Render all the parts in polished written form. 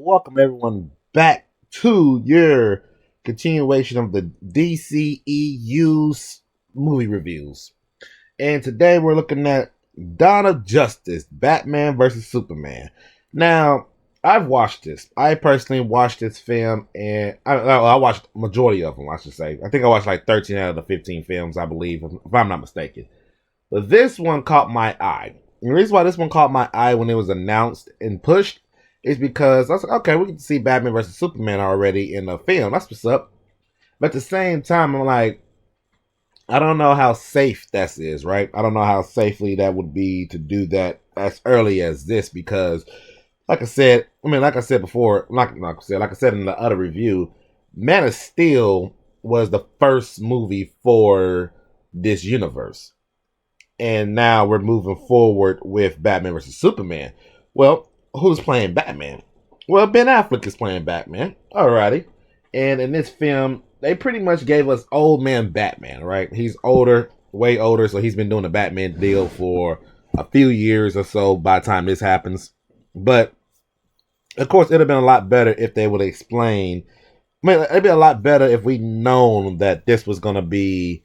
welcome everyone back to your continuation of the DCEU's movie reviews. And today we're looking at Dawn of Justice, Batman versus Superman. Now, I've watched this. I personally watched this film, and I watched majority of them, I should say. I think I watched like 13 out of the 15 films, I believe, if I'm not mistaken. But this one caught my eye. And the reason why this one caught my eye when it was announced and pushed is because I was like, okay, we can see Batman versus Superman already in the film. That's what's up. But at the same time, I'm like, I don't know how safe that is, right? I don't know how safely that would be to do that as early as this because, like I said before, like I said in the other review, Man of Steel was the first movie for this universe. And now we're moving forward with Batman versus Superman. Well, who's playing Batman? Well, Ben Affleck is playing Batman. Alrighty. And in this film, they pretty much gave us old man Batman, right? He's older, way older, so he's been doing the Batman deal for a few years or so by the time this happens. But, of course, it would have been a lot better if they would explain. I mean, it'd be a lot better if we known that this was going to be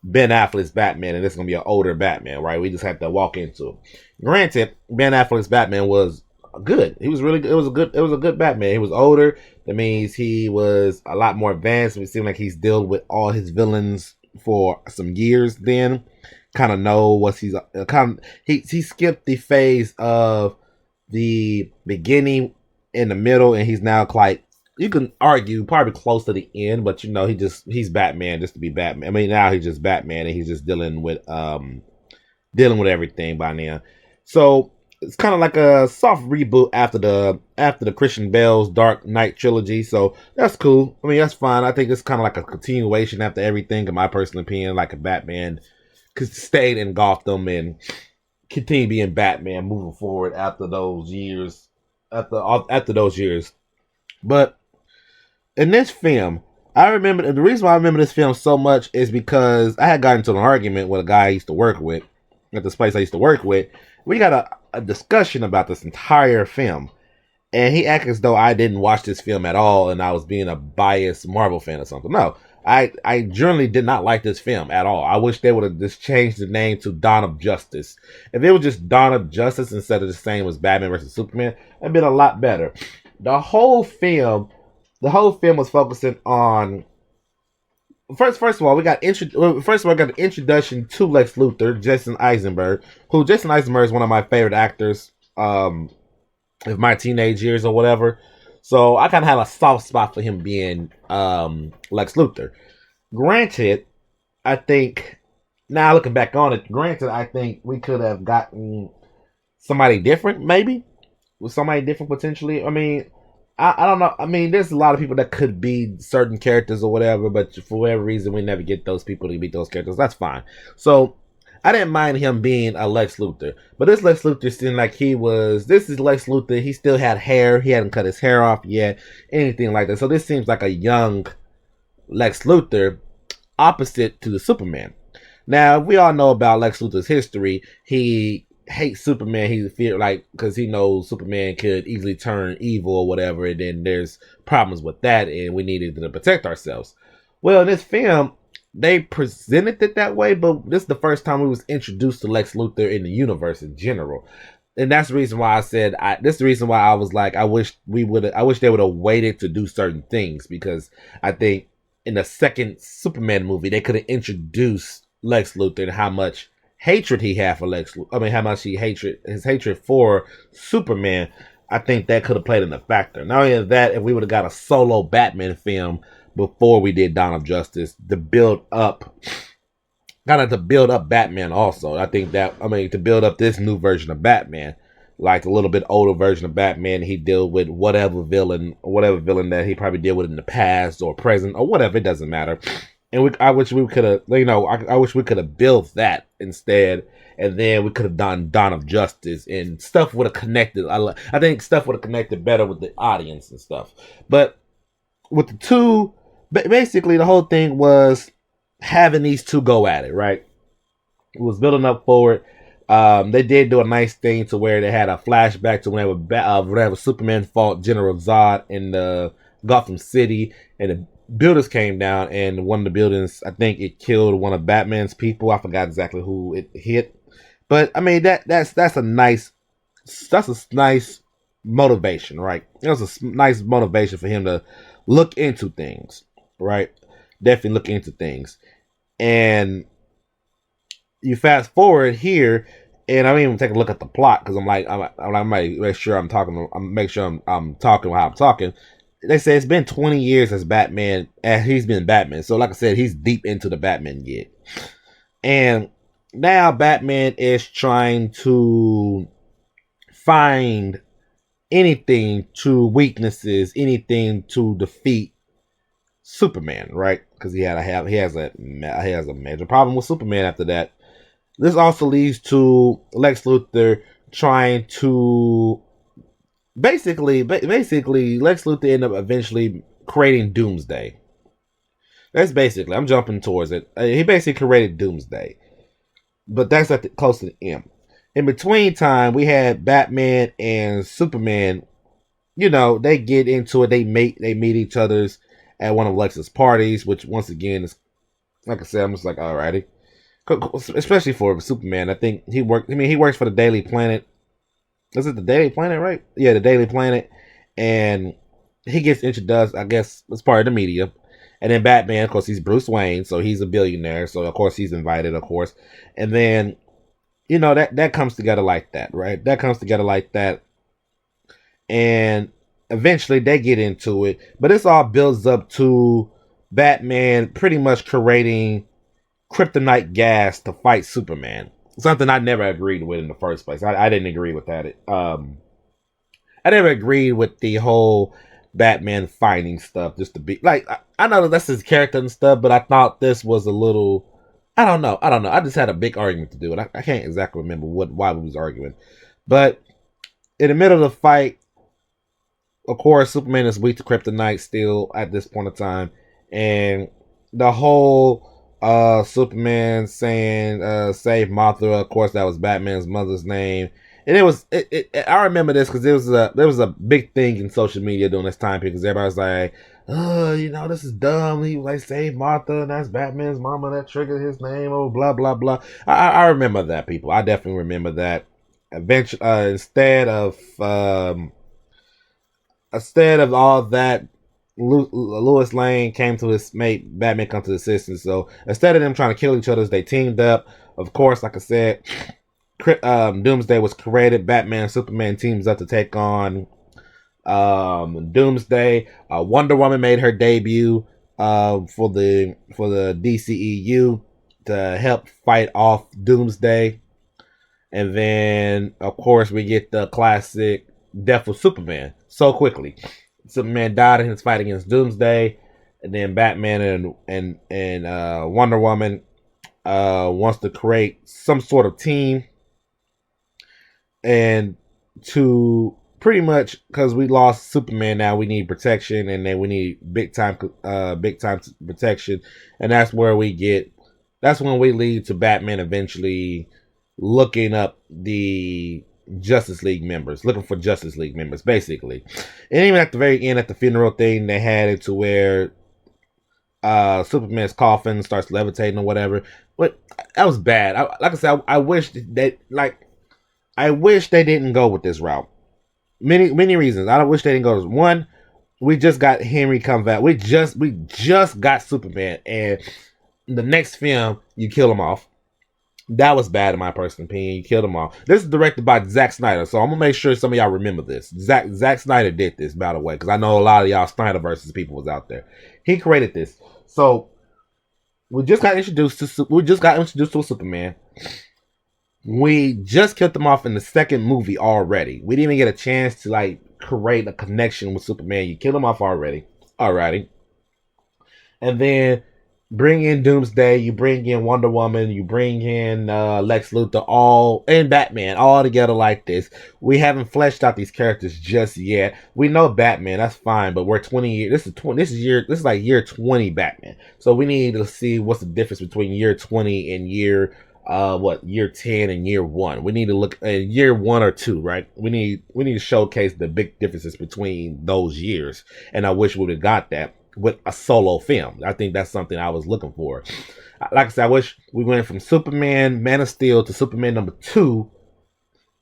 Ben Affleck's Batman and this is going to be an older Batman, right? We just have to walk into it. Granted, Ben Affleck's Batman was good. He was really good. It was a good Batman. He was older. That means he was a lot more advanced. It seemed like he's dealt with all his villains for some years then. Kind of know what he's he skipped the phase of the beginning in the middle, and he's now like, you can argue probably close to the end, but you know, he's Batman just to be Batman. I mean, now he's just Batman and he's just dealing with everything by now. So it's kind of like a soft reboot after the Christian Bale's Dark Knight trilogy. So that's cool. I mean, that's fine. I think it's kind of like a continuation after everything, in my personal opinion, like a Batman could stay in Gotham and continue being Batman moving forward after those years. After those years. But in this film, I remember the reason why I remember this film so much is because I had gotten into an argument with a guy I used to work with at this place I used to work with. We got a discussion about this entire film, and he acted as though I didn't watch this film at all and I was being a biased Marvel fan or something. No, I generally did not like this film at all. I wish they would have just changed the name to Dawn of Justice. If it was just Dawn of Justice instead of the same as Batman versus Superman, it'd been a lot better. The whole film was focusing on first of all, we got an introduction to Lex Luthor, Jason Eisenberg, who Jason Eisenberg is one of my favorite actors of my teenage years or whatever. So I kind of had a soft spot for him being Lex Luthor. Granted, I think now looking back on it, I think we could have gotten somebody different, maybe. With somebody different potentially. I mean, I don't know. I mean, there's a lot of people that could be certain characters or whatever, but for whatever reason, we never get those people to be those characters. That's fine. So I didn't mind him being a Lex Luthor, but this Lex Luthor seemed like this is Lex Luthor. He still had hair. He hadn't cut his hair off yet, anything like that. So this seems like a young Lex Luthor opposite to the Superman. Now, we all know about Lex Luthor's history. He hates Superman. He fear because he knows Superman could easily turn evil or whatever, and then there's problems with that, and we needed to protect ourselves. Well, in this film, they presented it that way, but this is the first time we was introduced to Lex Luthor in the universe in general, and that's the reason why I said this is the reason why I was like, I wish they would have waited to do certain things, because I think in the second Superman movie they could have introduced Lex Luthor and how much hatred he had for how much his hatred for Superman. I think that could have played in the factor. Not only that, if we would have got a solo Batman film before we did Dawn of Justice to build up Batman also. I think to build up this new version of Batman, like a little bit older version of Batman, he deal with whatever villain that he probably deal with in the past or present or whatever, it doesn't matter. And I wish we could have built that instead, and then we could have done Dawn of Justice, and stuff would have connected. I think stuff would have connected better with the audience and stuff. But with the two, basically the whole thing was having these two go at it, right? It was building up forward. They did do a nice thing to where they had a flashback to whenever Superman fought General Zod in the Gotham City, and the buildings came down, and one of the buildings, I think it killed one of Batman's people. I forgot exactly who it hit, but I mean that's a nice motivation, right? It was a nice motivation for him to look into things, right? Definitely look into things, and you fast forward here, and I don't even take a look at the plot because I'm like make sure I'm talking. I'm talking how I'm talking. They say it's been 20 years as Batman, and he's been Batman. So, like I said, he's deep into the Batman gig, and now Batman is trying to find anything to weaknesses, anything to defeat Superman, right? Because he has a major problem with Superman after that. This also leads to Lex Luthor trying to basically Lex Luthor ended up eventually creating Doomsday. That's basically, I'm jumping towards it. He basically created Doomsday, but that's close to the end. In between time, we had Batman and Superman. You know, they get into it. They meet each other's at one of Lex's parties, which once again is, like I said, I'm just like, alrighty. Especially for Superman, I think he works for the Daily Planet. Is it the Daily Planet, right? Yeah, the Daily Planet, and he gets introduced, I guess, as part of the media. And then Batman, of course, he's Bruce Wayne, so he's a billionaire, so of course he's invited, of course. And then, you know, that comes together like that, right? That comes together like that, and eventually they get into it. But this all builds up to Batman pretty much creating kryptonite gas to fight Superman. Something I never agreed with in the first place. I didn't agree with that. I never agreed with the whole Batman fighting stuff. Just to be like, I know that's his character and stuff, but I thought this was a little. I don't know. I just had a big argument to do it. I can't exactly remember why we was arguing, but in the middle of the fight, of course, Superman is weak to kryptonite still at this point in time, and the whole Superman saying save Martha, of course that was Batman's mother's name, and I remember this because there was a big thing in social media during this time because everybody was like, you know, this is dumb. He was like, save Martha, and that's Batman's mama that triggered his name. Oh, blah blah blah. I remember that, people. I definitely remember that. Eventually, instead of all that, Lois Lane came to made Batman come to the assistance. So instead of them trying to kill each other, they teamed up. Of course, like I said, Doomsday was created. Batman and Superman teams up to take on Doomsday. Wonder Woman made her debut for the DCEU to help fight off Doomsday. And then, of course, we get the classic death of Superman so quickly. Superman died in his fight against Doomsday, and then Batman and Wonder Woman wants to create some sort of team, and to pretty much, because we lost Superman, now we need protection, and then we need big time protection, and that's when we lead to Batman eventually looking up the Justice League members, looking for Justice League members, basically. And even at the very end, at the funeral thing, they had it to where Superman's coffin starts levitating or whatever. But that was bad. Like I said, I wish they didn't go with this route. Many reasons. I wish they didn't go. One, we just got Henry Cavill. We just got Superman, and the next film you kill him off. That was bad in my personal opinion. You killed them all. This is directed by Zack Snyder, so I'm gonna make sure some of y'all remember this. Zack Snyder did this, by the way, because I know a lot of y'all Snyderverse people was out there. He created this. So we just got introduced to Superman. We just killed him off in the second movie already. We didn't even get a chance to like create a connection with Superman. You killed him off already. Alrighty. And then bring in Doomsday, you bring in Wonder Woman, you bring in Lex Luthor, and Batman all together like this. We haven't fleshed out these characters just yet. We know Batman, that's fine, but we're 20 years. This is like year 20 Batman. So we need to see what's the difference between year 20 and year what, year 10 and year 1. We need to look at year 1 or 2, right? We need to showcase the big differences between those years, and I wish we would have got that with a solo film. I think that's something I was looking for. Like I said, I wish we went from Superman, Man of Steel to Superman number 2,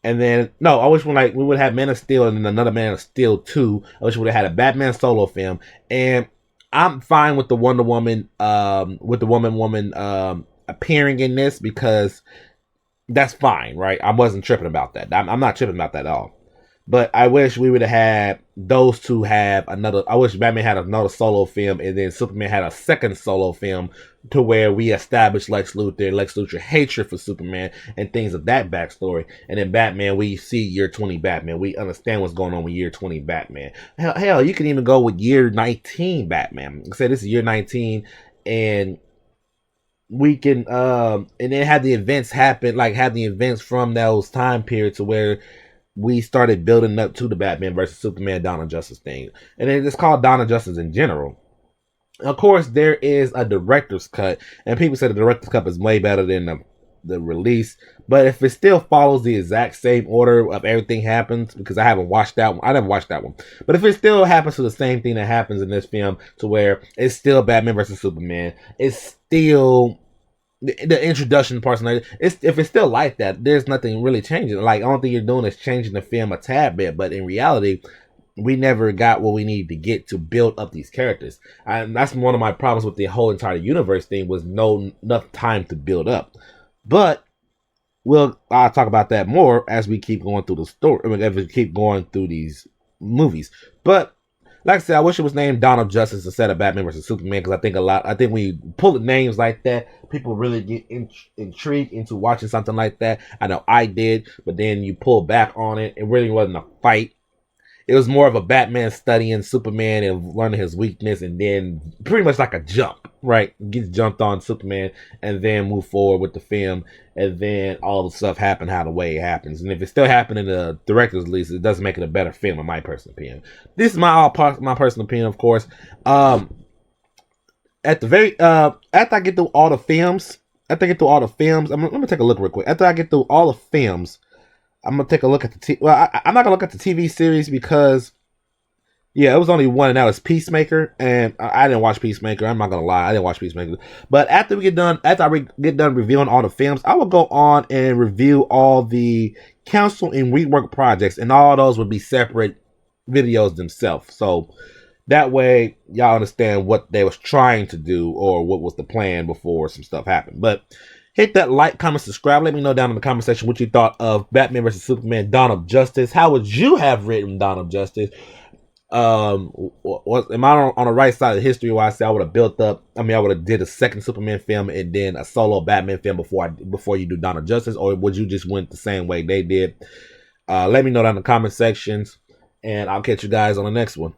and then no, I wish we would have Man of Steel and then another Man of Steel 2. I wish we would have had a Batman solo film, and I'm fine with the Wonder Woman, with the woman appearing in this, because that's fine, right? I wasn't tripping about that. I'm not tripping about that at all. But I wish we would have had those two have another. I wish Batman had another solo film, and then Superman had a second solo film, to where we established Lex Luthor hatred for Superman, and things of that backstory. And then Batman, we see year 20 Batman. We understand what's going on with year 20 Batman. Hell, you can even go with year 19 Batman. Like I said, this is year 19, and we can and then have the events happen, like have the events from those time periods to where we started building up to the Batman versus Superman Dawn of Justice thing. And it's called Dawn of Justice in general. Of course, there is a director's cut, and people say the director's cut is way better than the release. But if it still follows the exact same order of everything happens, because I haven't watched that one, I never watched that one. But if it still happens to the same thing that happens in this film, to where it's still Batman versus Superman, it's still the introduction parts, if it's still like that, there's nothing really changing. Like, the only thing you're doing is changing the film a tad bit, but in reality, we never got what we needed to get to build up these characters. And that's one of my problems with the whole entire universe thing, was no enough time to build up. But I'll talk about that more as we keep going through the story. I mean, as we keep going through these movies. But like I said, I wish it was named Dawn of Justice instead of Batman versus Superman, because I think when you pull the names like that, people really get intrigued into watching something like that. I know I did, but then you pull back on it. It really wasn't a fight. It was more of a Batman studying Superman and learning his weakness, and then pretty much like a jump, right? Gets jumped on Superman, and then move forward with the film, and then all the stuff happen how the way it happens. And if it's still happening in the director's release, it doesn't make it a better film, in my personal opinion. This is my personal opinion, of course. At the very after I get through all the films, let me take a look real quick. After I get through all the films, I'm gonna take a look at I'm not gonna look at the TV series, because it was only one, and that was Peacemaker, and I didn't watch Peacemaker. I'm not gonna lie, I didn't watch Peacemaker. But after I get done reviewing all the films, I will go on and review all the council and rework projects, and all those would be separate videos themselves. So that way, y'all understand what they was trying to do, or what was the plan before some stuff happened. But hit that like, comment, subscribe. Let me know down in the comment section what you thought of Batman vs. Superman Dawn of Justice. How would you have written Dawn of Justice? Am I on the right side of history, where I say I would have built up? I would have did a second Superman film and then a solo Batman film before you do Dawn of Justice, or would you just went the same way they did? Let me know down in the comment sections, and I'll catch you guys on the next one.